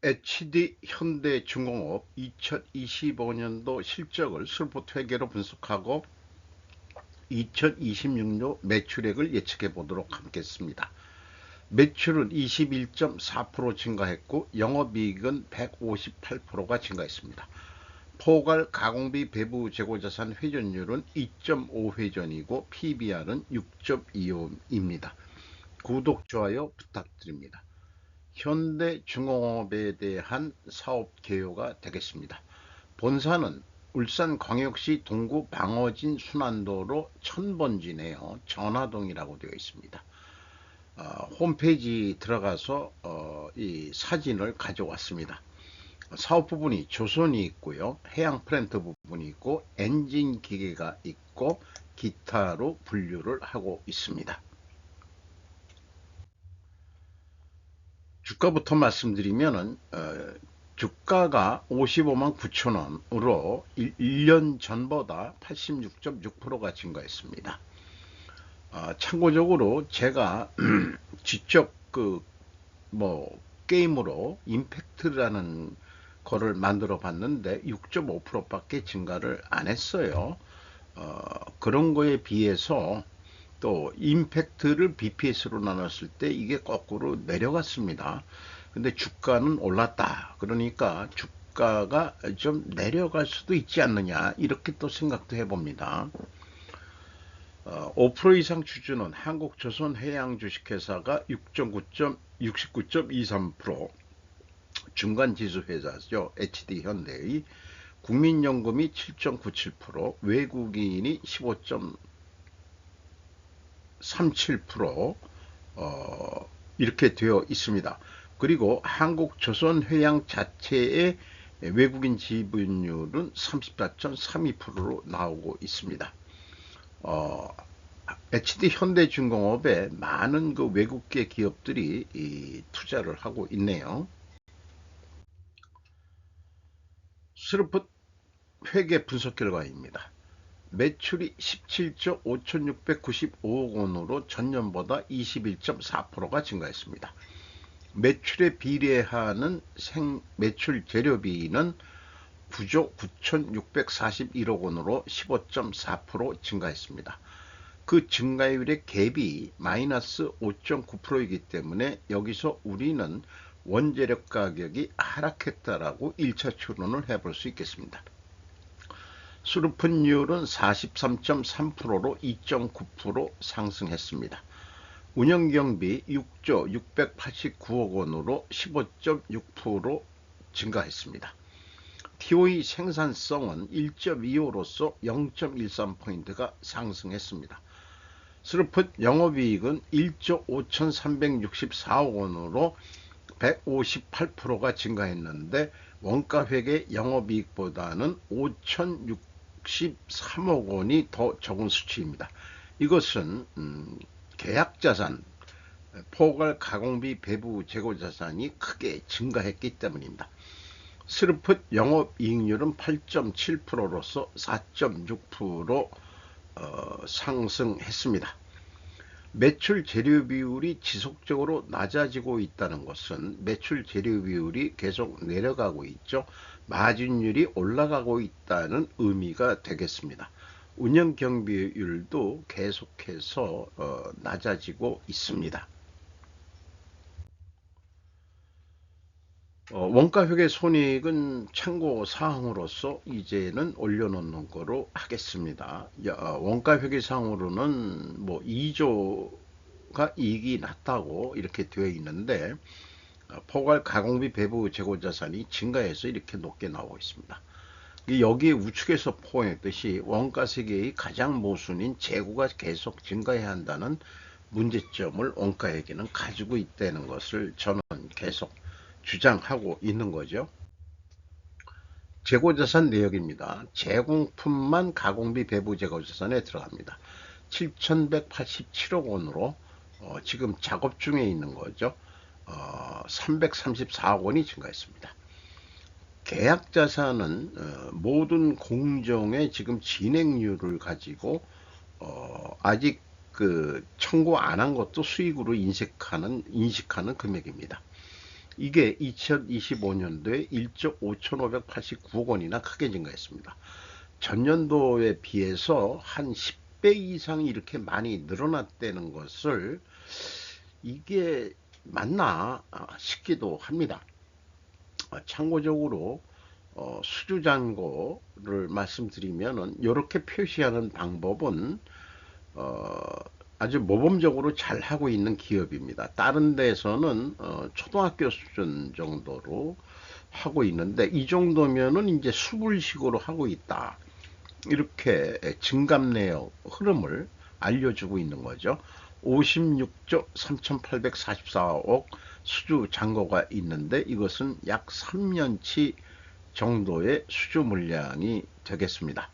HD 현대중공업 2025년도 실적을 슬포트회계로 분석하고 2026년 매출액을 예측해 보도록 하겠습니다. 매출은 21.4% 증가했고 영업이익은 158%가 증가했습니다. 포괄 가공비 배부 재고자산 회전율은 2.5회전이고 PBR은 6.25입니다. 구독, 좋아요 부탁드립니다. 현대중공업에 대한 사업 개요가 되겠습니다. 본사는 울산광역시 동구 방어진 순환도로 천번지네요. 전화동이라고 되어 있습니다. 홈페이지 들어가서 이 사진을 가져왔습니다. 사업 부분이 조선이 있고요. 해양 플랜트 부분이 있고 엔진 기계가 있고 기타로 분류를 하고 있습니다. 주가부터 말씀드리면은 주가가 55만 9천 원으로 1년 전보다 86.6%가 증가했습니다. 참고적으로 제가 직접 게임으로 임팩트라는 거를 만들어 봤는데 6.5%밖에 증가를 안 했어요. 그런 거에 비해서 또 임팩트를 BPS로 나눴을 때 이게 거꾸로 내려갔습니다. 근데 주가는 올랐다. 그러니까 주가가 좀 내려갈 수도 있지 않느냐 이렇게 또 생각도 해봅니다. 5% 이상 수준은 한국조선해양주식회사가 69.23%, 중간지수회사죠. HD현대의 국민연금이 7.97%, 외국인이 15.37% 이렇게 되어 있습니다. 그리고 한국조선해양 자체의 외국인 지분율은 34.32%로 나오고 있습니다. HD현대중공업에 많은 그 외국계 기업들이 투자를 하고 있네요. 스루풋 회계 분석 결과입니다. 매출이 17조 5,695억 원으로 전년보다 21.4%가 증가했습니다. 매출에 비례하는 매출 재료비는 9조 9,641억 원으로 15.4% 증가했습니다. 그 증가율의 갭이 마이너스 5.9%이기 때문에 여기서 우리는 원재료 가격이 하락했다라고 1차 추론을 해볼 수 있겠습니다. 수루풋율은 43.3%로 2.9% 상승했습니다. 운영경비 6조 689억 원으로 15.6% 증가했습니다. TOE 생산성은 1.25로서 0.13포인트가 상승했습니다. 스루풋 영업이익은 1조 5,364억 원으로 158%가 증가했는데 원가회계 영업이익보다는 5,063억 원이 더 적은 수치입니다. 이것은 계약자산, 포괄 가공비 배부 재고자산이 크게 증가했기 때문입니다. 스루풋 영업이익률은 8.7%로서 4.6% 상승했습니다. 매출 재료 비율이 지속적으로 낮아지고 있다는 것은 매출 재료 비율이 계속 내려가고 있죠. 마진율이 올라가고 있다는 의미가 되겠습니다. 운영 경비율도 계속해서 낮아지고 있습니다. 원가회계 손익은 참고 사항으로서 이제는 올려놓는 거로 하겠습니다. 원가회계 상으로는 2조가 이익이 났다고 이렇게 되어 있는데 포괄 가공비 배부 재고자산이 증가해서 이렇게 높게 나오고 있습니다. 여기에 우측에서 포함했듯이 원가 세계의 가장 모순인 재고가 계속 증가해야 한다는 문제점을 원가회계는 가지고 있다는 것을 저는 계속 주장하고 있는 거죠. 재고자산 내역입니다. 제공품만 가공비 배부 재고자산에 들어갑니다. 7,187억 원으로 지금 작업 중에 있는 거죠. 334억 원이 증가했습니다. 계약자산은 모든 공정의 지금 진행률을 가지고 아직 청구 안 한 것도 수익으로 인식하는 금액입니다. 이게 2025년도에 1조 5,589억 원이나 크게 증가했습니다. 전년도에 비해서 한 10배 이상 이렇게 많이 늘어났다는 것을 이게 맞나 싶기도 합니다. 참고적으로 수주잔고를 말씀드리면은 이렇게 표시하는 방법은 아주 모범적으로 잘 하고 있는 기업입니다. 다른 데서는 초등학교 수준 정도로 하고 있는데 이 정도면은 이제 수불식으로 하고 있다. 이렇게 증감 내역 흐름을 알려주고 있는 거죠. 56조 3,844억 수주 잔고가 있는데 이것은 약 3년치 정도의 수주 물량이 되겠습니다.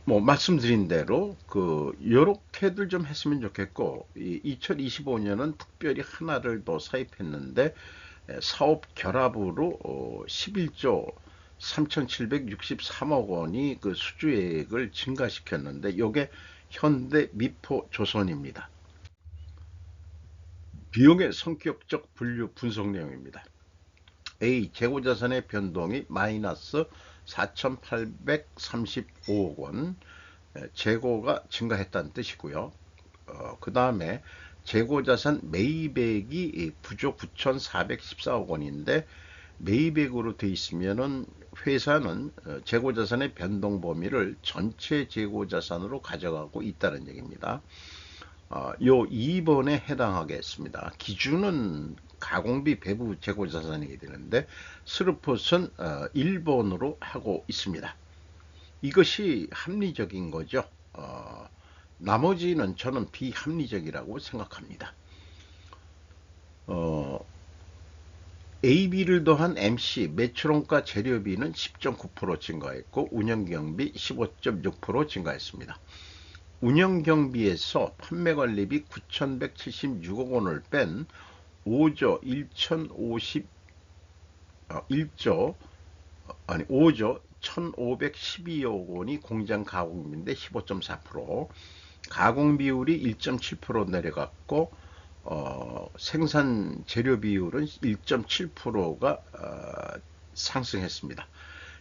뭐 말씀드린 대로 요렇게들 좀 했으면 좋겠고, 2025년은 특별히 하나를 더 사입했는데 사업 결합으로 11조 3,763억 원이 그 수주액을 증가시켰는데 요게 현대 미포 조선입니다. 비용의 성격적 분류 분석 내용입니다. A. 재고자산의 변동이 마이너스 4,835억 원, 재고가 증가했다는 뜻이고요. 그 다음에 재고자산 매입액이 부족 9,414억 원인데 매입액으로 돼 있으면은 회사는 재고자산의 변동 범위를 전체 재고자산으로 가져가고 있다는 얘기입니다. 요 2번에 해당하겠습니다. 기준은 가공비 배부 재고자산이 되는데 스루폿은 1번으로 하고 있습니다. 이것이 합리적인 거죠. 나머지는 저는 비합리적이라고 생각합니다. AB를 더한 MC 매출원가 재료비는 10.9% 증가했고 운영경비 15.6% 증가했습니다. 운영경비에서 판매관리비 9,176억 원을 뺀 5조 1,512억 원이 공장 가공비인데 15.4%, 가공 비율이 1.7% 내려갔고 생산 재료 비율은 1.7%가 상승했습니다.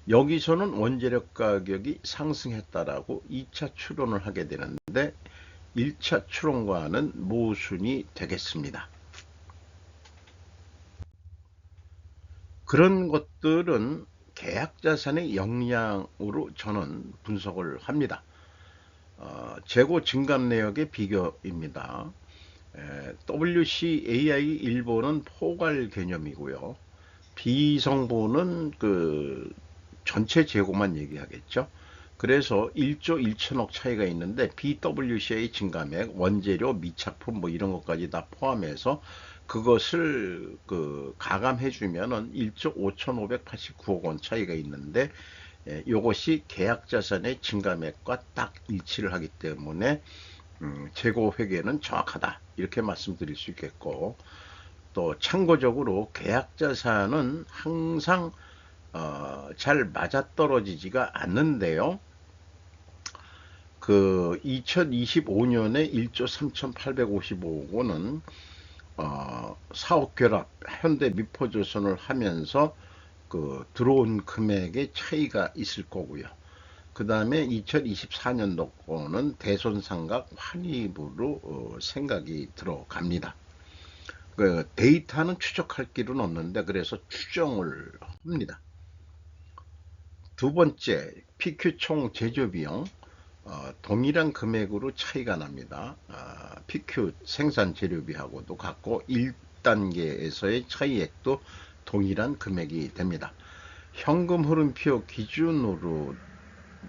여기서는 원재료 가격이 상승했다라고 2차 추론을 하게 되는데 1차 추론과는 모순이 되겠습니다. 그런 것들은 계약자산의 역량으로 저는 분석을 합니다. 재고 증감 내역의 비교입니다. WCAI 일본은 포괄 개념이고요. B성분은 그 전체 재고만 얘기하겠죠. 그래서 1조 1천억 차이가 있는데 BWCA 증감액, 원재료, 미착품 뭐 이런 것까지 다 포함해서 그것을 가감해 주면은 1조 5,589억 원 차이가 있는데 이것이 계약자산의 증감액과 딱 일치를 하기 때문에 재고 회계는 정확하다 이렇게 말씀드릴 수 있겠고, 또 참고적으로 계약자산은 항상 잘 맞아떨어지지가 않는데요. 2025년에 1조 3,855억 원은 사업결합 현대 미포조선을 하면서 들어온 금액의 차이가 있을 거고요. 그 다음에 2024년도 거는 대손상각 환입으로 생각이 들어갑니다. 데이터는 추적할 길은 없는데 그래서 추정을 합니다. 두 번째, PQ 총 제조비용 동일한 금액으로 차이가 납니다. PQ 생산 재료비하고도 같고 1단계에서의 차이액도 동일한 금액이 됩니다. 현금 흐름표 기준으로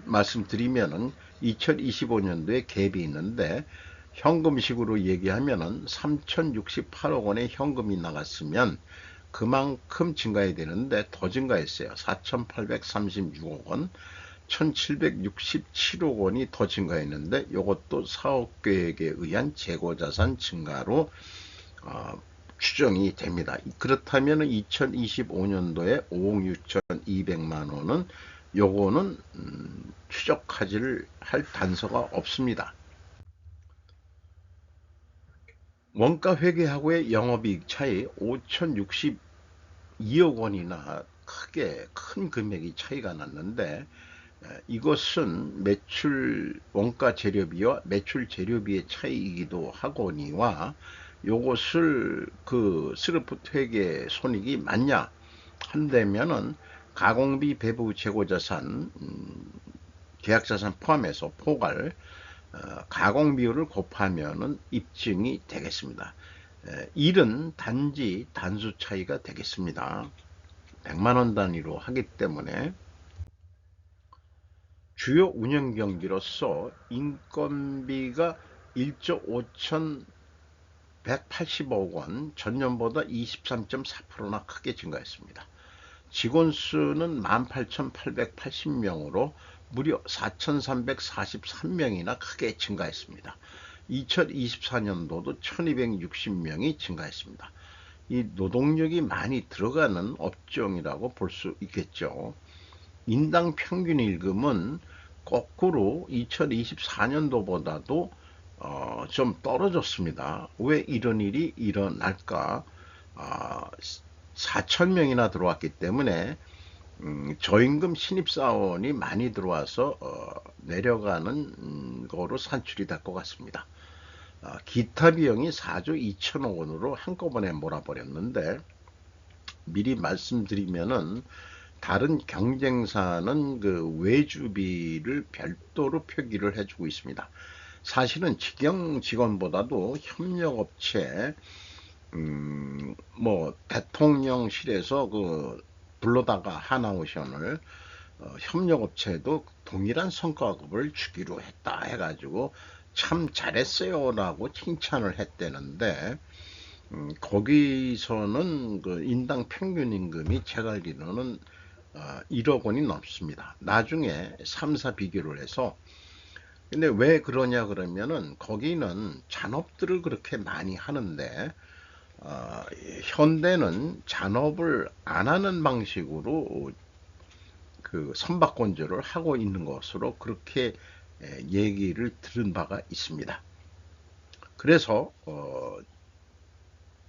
말씀드리면은 2025년도에 갭이 있는데 현금식으로 얘기하면은 3,068억 원의 현금이 나갔으면 그만큼 증가해야 되는데 더 증가했어요. 4,836억 원, 1,767억 원이 더 증가했는데 이것도 사업계획에 의한 재고자산 증가로 추정이 됩니다. 그렇다면 2025년도에 5억 6,200만 원은 요거는 추적하지를 할 단서가 없습니다. 원가 회계하고의 영업이익 차이 5,062억 원이나 크게 큰 금액이 차이가 났는데, 이것은 매출 원가 재료비와 매출 재료비의 차이이기도 하거니와, 요것을 그 스르프트 회계 손익이 맞냐 한다면은 가공비 배부 재고자산, 계약자산 포함해서 포괄 가공 비율을 곱하면은 입증이 되겠습니다. 1은 단지 단수 차이가 되겠습니다. 100만 원 단위로 하기 때문에 주요 운영 경비로서 인건비가 1조 5,180억 원, 전년보다 23.4%나 크게 증가했습니다. 직원 수는 18,880명으로 무려 4,343명이나 크게 증가했습니다. 2024년도도 1,260명이 증가했습니다. 이 노동력이 많이 들어가는 업종이라고 볼 수 있겠죠. 인당 평균 임금은 거꾸로 2024년도보다도 좀 떨어졌습니다. 왜 이런 일이 일어날까? 4,000명이나 들어왔기 때문에 저임금 신입사원이 많이 들어와서 내려가는 거로 산출이 될 것 같습니다. 기타 비용이 4조 2천억 원으로 한꺼번에 몰아버렸는데, 미리 말씀드리면은 다른 경쟁사는 그 외주비를 별도로 표기를 해주고 있습니다. 사실은 직영 직원보다도 협력업체, 뭐 대통령실에서 그 불러다가 하나오션을 협력업체도 동일한 성과급을 주기로 했다 해가지고 참 잘했어요라고 칭찬을 했대는데, 거기서는 그 인당 평균 임금이 제가 알기로는 1억 원이 넘습니다. 나중에 3사 비교를 해서. 근데 왜 그러냐 그러면은 거기는 잔업들을 그렇게 많이 하는데, 현대는 잔업을 안 하는 방식으로 그 선박건조를 하고 있는 것으로 그렇게 얘기를 들은 바가 있습니다. 그래서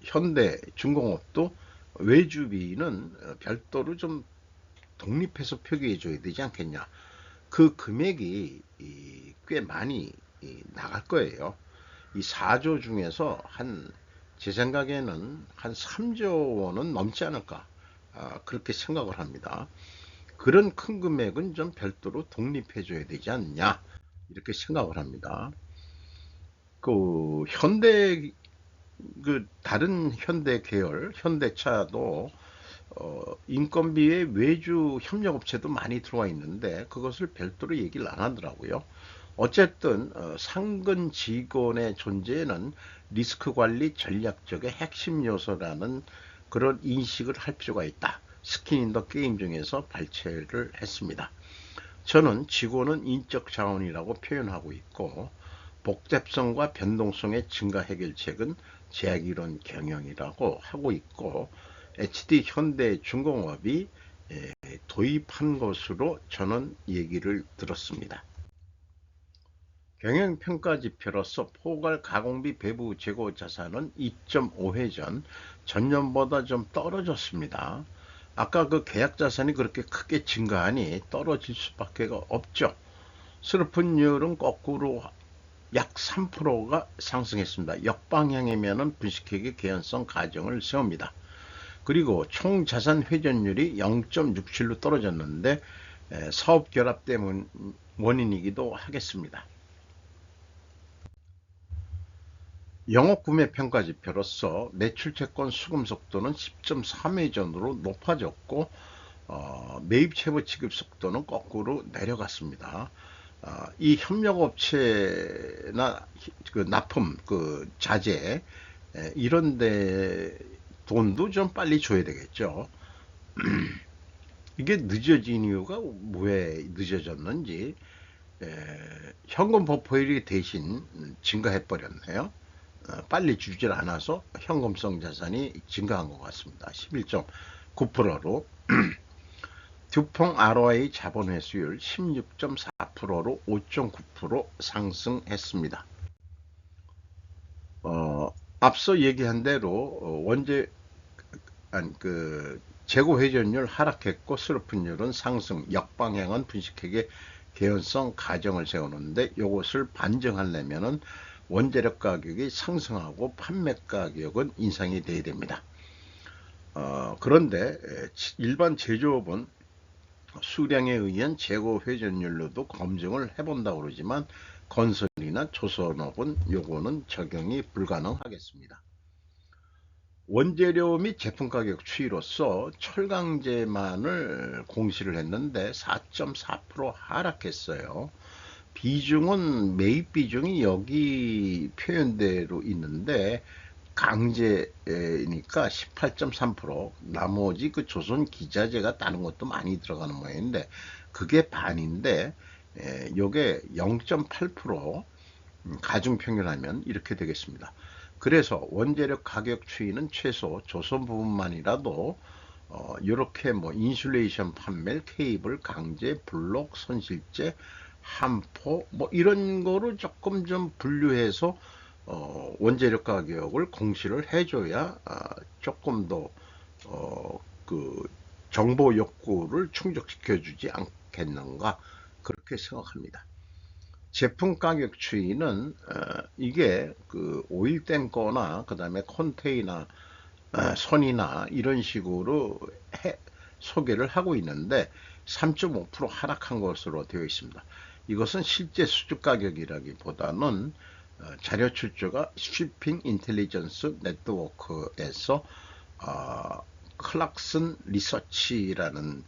현대 중공업도 외주비는 별도로 좀 독립해서 표기해 줘야 되지 않겠냐. 그 금액이 꽤 많이 나갈 거예요. 이 4조 중에서 제 생각에는 한 3조 원은 넘지 않을까, 그렇게 생각을 합니다. 그런 큰 금액은 좀 별도로 독립해 줘야 되지 않냐, 이렇게 생각을 합니다. 그 현대, 그 다른 현대 계열 현대차도 인건비에 외주 협력업체도 많이 들어와 있는데 그것을 별도로 얘기를 안 하더라고요. 어쨌든 상근 직원의 존재는 리스크 관리 전략적의 핵심 요소라는 그런 인식을 할 필요가 있다. 스킨 인 더 게임 중에서 발췌를 했습니다. 저는 직원은 인적 자원이라고 표현하고 있고, 복잡성과 변동성의 증가 해결책은 제약이론 경영이라고 하고 있고, HD 현대중공업이 도입한 것으로 저는 얘기를 들었습니다. 경영평가지표로서 포괄 가공비 배부 재고 자산은 2.5회 전년보다 좀 떨어졌습니다. 아까 그 계약 자산이 그렇게 크게 증가하니 떨어질 수밖에 없죠. 슬픈율은 거꾸로 약 3%가 상승했습니다. 역방향이면 분식회계 개연성 가정을 세웁니다. 그리고 총 자산 회전율이 0.67로 떨어졌는데 사업 결합 때문 원인이기도 하겠습니다. 영업 구매 평가 지표로서 매출 채권 수금 속도는 10.3회전으로 높아졌고, 매입 채무 지급 속도는 거꾸로 내려갔습니다. 이 협력업체나 그 납품, 그 자재, 이런데 돈도 좀 빨리 줘야 되겠죠. 이게 늦어진 이유가 왜 늦어졌는지, 현금 보포율이 대신 증가해 버렸네요. 빨리 주질 않아서 현금성 자산이 증가한 것 같습니다. 11.9%로. 듀퐁 ROI 자본 회수율 16.4%로 5.9% 상승했습니다. 앞서 얘기한 대로 원재 재고 회전율 하락했고 스루프율은 상승, 역방향은 분식회계 개연성 가정을 세우는데 이것을 반증하려면은 원재료 가격이 상승하고 판매 가격은 인상이 돼야 됩니다. 그런데 일반 제조업은 수량에 의한 재고 회전율로도 검증을 해본다고 그러지만 건설이나 조선업은 요거는 적용이 불가능하겠습니다. 원재료 및 제품 가격 추이로서 철강제만을 공시를 했는데 4.4% ha락했어요. 비중은 매입 비중이 여기 표현대로 있는데 강제니까 18.3%, 나머지 그 조선 기자재가 다른 것도 많이 들어가는 모양인데 그게 반인데 요게 0.8% 가중 평균하면 이렇게 되겠습니다. 그래서 원재료 가격 추이는 최소 조선 부분만이라도 이렇게 뭐 인슐레이션 판넬, 케이블, 강제, 블록, 선실제, 함포 뭐 이런 거로 조금 좀 분류해서 원재료 가격을 공시를 해줘야 조금 더 그 정보 욕구를 충족시켜주지 않겠는가 그렇게 생각합니다. 제품 가격 추이는 이게 그 오일된 거나 그 다음에 컨테이너 선이나 이런 식으로 소개를 하고 있는데 3.5% 하락한 것으로 되어 있습니다. 이것은 실제 수주 가격이라기보다는 자료 출처가 쉬핑 인텔리전스 네트워크에서 클락슨 리서치라는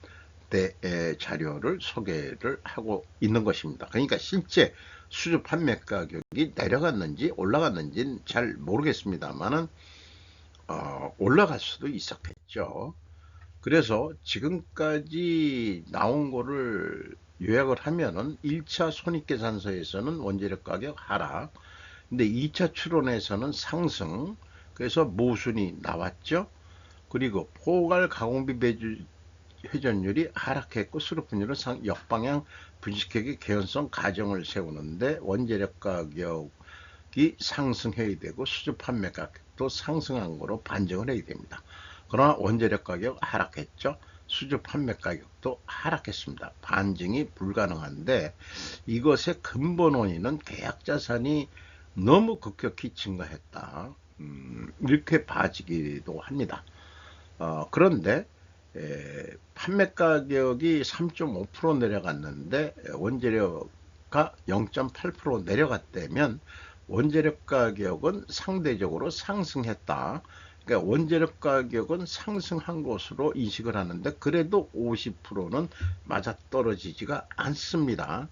데의 자료를 소개를 하고 있는 것입니다. 그러니까 실제 수주 판매 가격이 내려갔는지 올라갔는지는 잘 모르겠습니다만은 올라갈 수도 있었겠죠. 그래서 지금까지 나온 거를 요약을 하면은 1차 손익계산서에서는 원재료 가격 하락, 근데 2차 추론에서는 상승, 그래서 모순이 나왔죠. 그리고 포괄 가공비 배주 회전율이 하락했고 수로분율은 역방향 분식회계 개연성 가정을 세우는데 원재료 가격이 상승해야 되고 수주 판매 가격도 상승한 거로 반정을 해야 됩니다. 그러나 원재료 가격 하락했죠. 수주 판매 가격도 하락했습니다. 반증이 불가능한데 이것의 근본 원인은 계약 자산이 너무 급격히 증가했다. 이렇게 봐지기도 합니다. 그런데 판매 가격이 3.5% 내려갔는데 원재료가 0.8% 내려갔다면 원재료 가격은 상대적으로 상승했다. 그러니까 원재료 가격은 상승한 것으로 인식을 하는데 그래도 50%는 맞아떨어지지가 않습니다.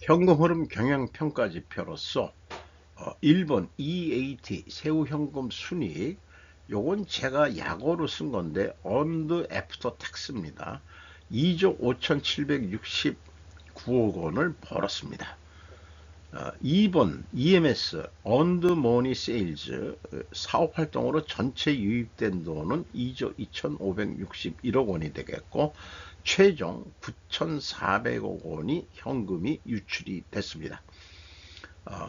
현금 흐름 경영 평가 지표로서 1번 EAT 세후 현금 순이익, 요건 제가 약어로 쓴 건데 언드 애프터 텍스입니다. 2조 5,769억 원을 벌었습니다. 2번 EMS 언드 머니 세일즈 사업 활동으로 전체 유입된 돈은 2조 2,561억 원이 되겠고 최종 9,400억 원이 현금이 유출이 됐습니다.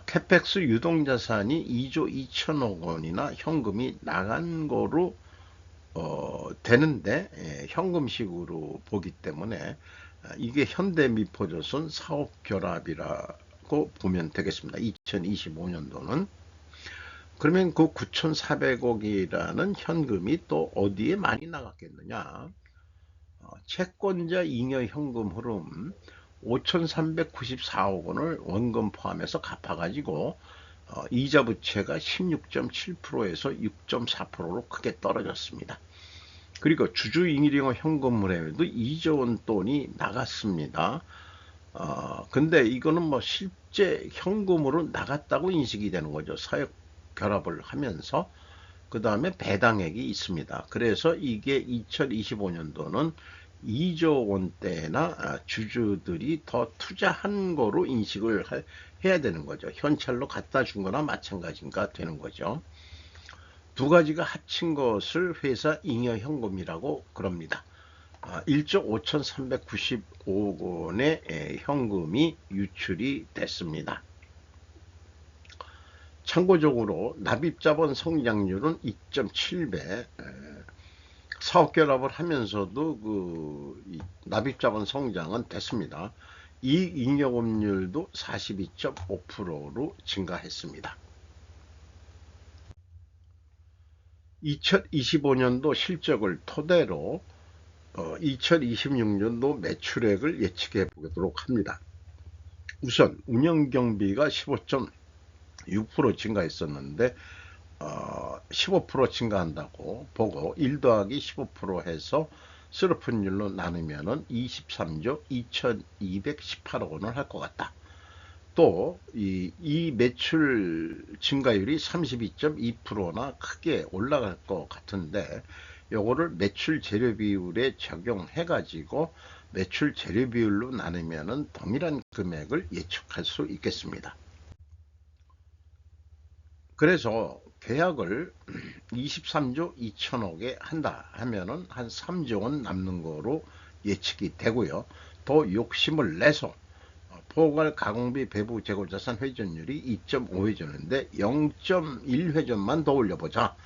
캐펙스 유동자산이 2조 2천억 원이나 현금이 나간 거로 되는데 현금식으로 보기 때문에 이게 현대미포조선 사업결합이라고 보면 되겠습니다. 2025년도는 그러면 그 9,400억이라는 현금이 또 어디에 많이 나갔겠느냐? 채권자 잉여 현금 흐름 5,394억 원을 원금 포함해서 갚아가지고 이자 부채가 16.7%에서 6.4%로 크게 떨어졌습니다. 그리고 주주잉여 현금흐름에도 2조 원 돈이 나갔습니다. 근데 이거는 뭐 실제 현금으로 나갔다고 인식이 되는 거죠. 사역 결합을 하면서 그 다음에 배당액이 있습니다. 그래서 이게 2025년도는 2조 원대나 주주들이 더 투자한 거로 인식을 해야 되는 거죠. 현찰로 갖다 준 거나 마찬가지가 되는 거죠. 두 가지가 합친 것을 회사 잉여 현금이라고 그럽니다. 1조 5,395억 원의 현금이 유출이 됐습니다. 참고적으로 납입자본 성장률은 2.7배, 사업결합을 하면서도 납입자본 성장은 됐습니다. 이익잉여금률도 42.5%로 증가했습니다. 2025년도 실적을 토대로 2026년도 매출액을 예측해 보도록 합니다. 우선 운영경비가 15.6% 증가했었는데 15% 증가한다고 보고 1 더하기 15% 해서 스르픈율로 나누면 23조 2218억 원을 할 것 같다. 또 이 매출 증가율이 32.2%나 크게 올라갈 것 같은데 요거를 매출 재료 비율에 적용해 가지고 매출 재료 비율로 나누면 동일한 금액을 예측할 수 있겠습니다. 그래서 계약을 23조 2천억에 한다 하면은 한 3조 원 남는 거로 예측이 되고요. 더 욕심을 내서 포괄 가공비 배부 재고자산 회전율이 2.5회전인데 0.1회전만 더 올려보자.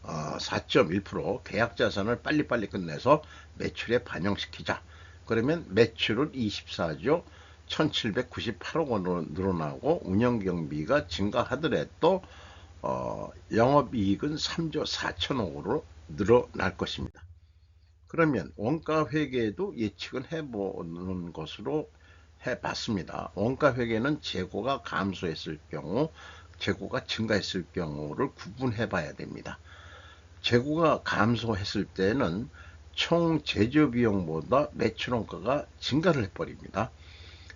4.1% 계약자산을 빨리빨리 끝내서 매출에 반영시키자. 그러면 매출은 24조 1798억 원으로 늘어나고 운영경비가 증가하더라도 영업이익은 3조 4천억으로 늘어날 것입니다. 그러면 원가회계도 예측은 해보는 것으로 해봤습니다. 원가회계는 재고가 감소했을 경우, 재고가 증가했을 경우를 구분해 봐야 됩니다. 재고가 감소했을 때는 총 제조비용보다 매출원가가 증가를 해버립니다.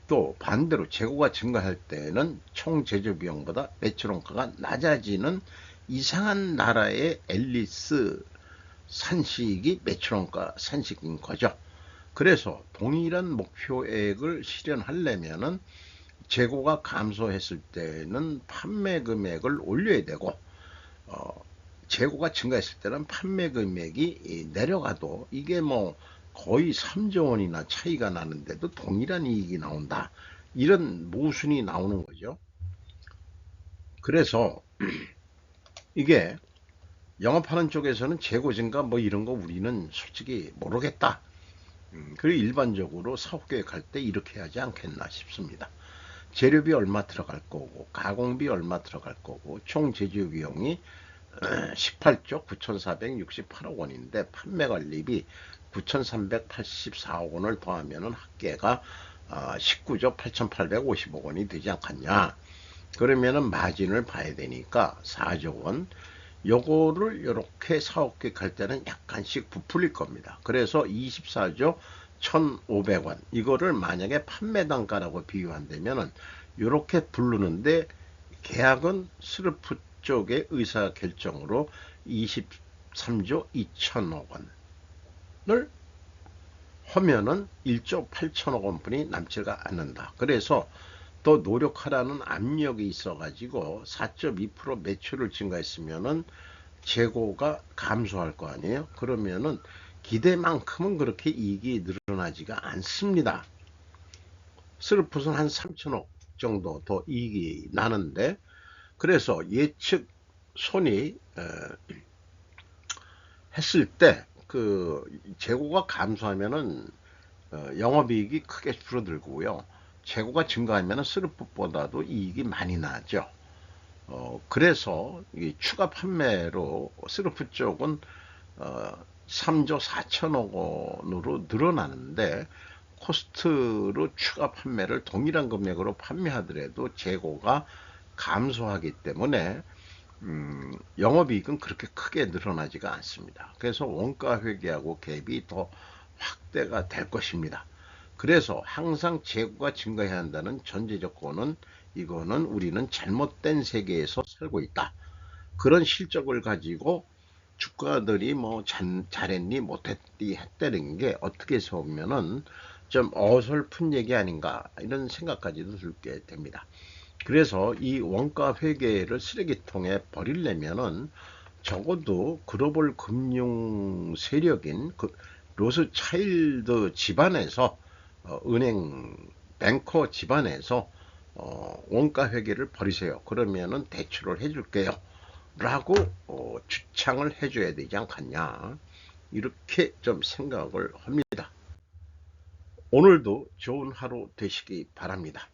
또 반대로 재고가 증가할 때는 총 제조비용보다 매출원가가 낮아지는 이상한 나라의 앨리스 산식이 매출원가 산식인 거죠. 그래서 동일한 목표액을 실현하려면은 재고가 감소했을 때는 판매 금액을 올려야 되고 재고가 증가했을 때는 판매 금액이 내려가도 이게 뭐 거의 3조 원이나 차이가 나는데도 동일한 이익이 나온다. 이런 모순이 나오는 거죠. 그래서 이게 영업하는 쪽에서는 재고 증가 뭐 이런 거 우리는 솔직히 모르겠다. 그리고 일반적으로 사업계획할 때 이렇게 하지 않겠나 싶습니다. 재료비 얼마 들어갈 거고 가공비 얼마 들어갈 거고 총 제조비용이 18조 9,468억 원인데 판매관리비 9,384억 원을 더하면 합계가 19조 8,850억 원이 되지 않겠냐. 그러면은 마진을 봐야 되니까 4조 원. 요거를 이렇게 사업계획할 때는 약간씩 부풀릴 겁니다. 그래서 24조 1,500원 이거를 만약에 판매 단가라고 비유한다면은 이렇게 부르는데 계약은 스르프 쪽의 의사 결정으로 23조 2천억 원을 하면은 1조 8천억 원뿐이 남지가 않는다. 그래서 더 노력하라는 압력이 있어가지고 4.2% 매출을 증가했으면은 재고가 감소할 거 아니에요. 그러면은 기대만큼은 그렇게 이익이 늘어나지가 않습니다. 스르풋은 한 3천억 정도 더 이익이 나는데 그래서 예측 손이 했을 때 그 재고가 감소하면은 영업이익이 크게 줄어들고요. 재고가 증가하면 스르풋보다도 이익이 많이 나죠. 그래서 이 추가 판매로 스르풋 쪽은 3조 4천억 원으로 늘어나는데 코스트로 추가 판매를 동일한 금액으로 판매하더라도 재고가 감소하기 때문에 영업이익은 그렇게 크게 늘어나지가 않습니다. 그래서 원가 회계하고 갭이 더 확대가 될 것입니다. 그래서 항상 재고가 증가해야 한다는 전제 조건은 이거는 우리는 잘못된 세계에서 살고 있다. 그런 실적을 가지고 주가들이 뭐 잘했니 못했니 했다는 게 어떻게 해서 보면은 좀 어설픈 얘기 아닌가 이런 생각까지도 들게 됩니다. 그래서 이 원가 회계를 쓰레기통에 버리려면은 적어도 글로벌 금융 세력인 로스차일드 집안에서 은행 뱅커 집안에서 원가 회계를 버리세요. 그러면은 대출을 해줄게요. 라고 주창을 해줘야 되지 않겠냐. 이렇게 좀 생각을 합니다. 오늘도 좋은 하루 되시기 바랍니다.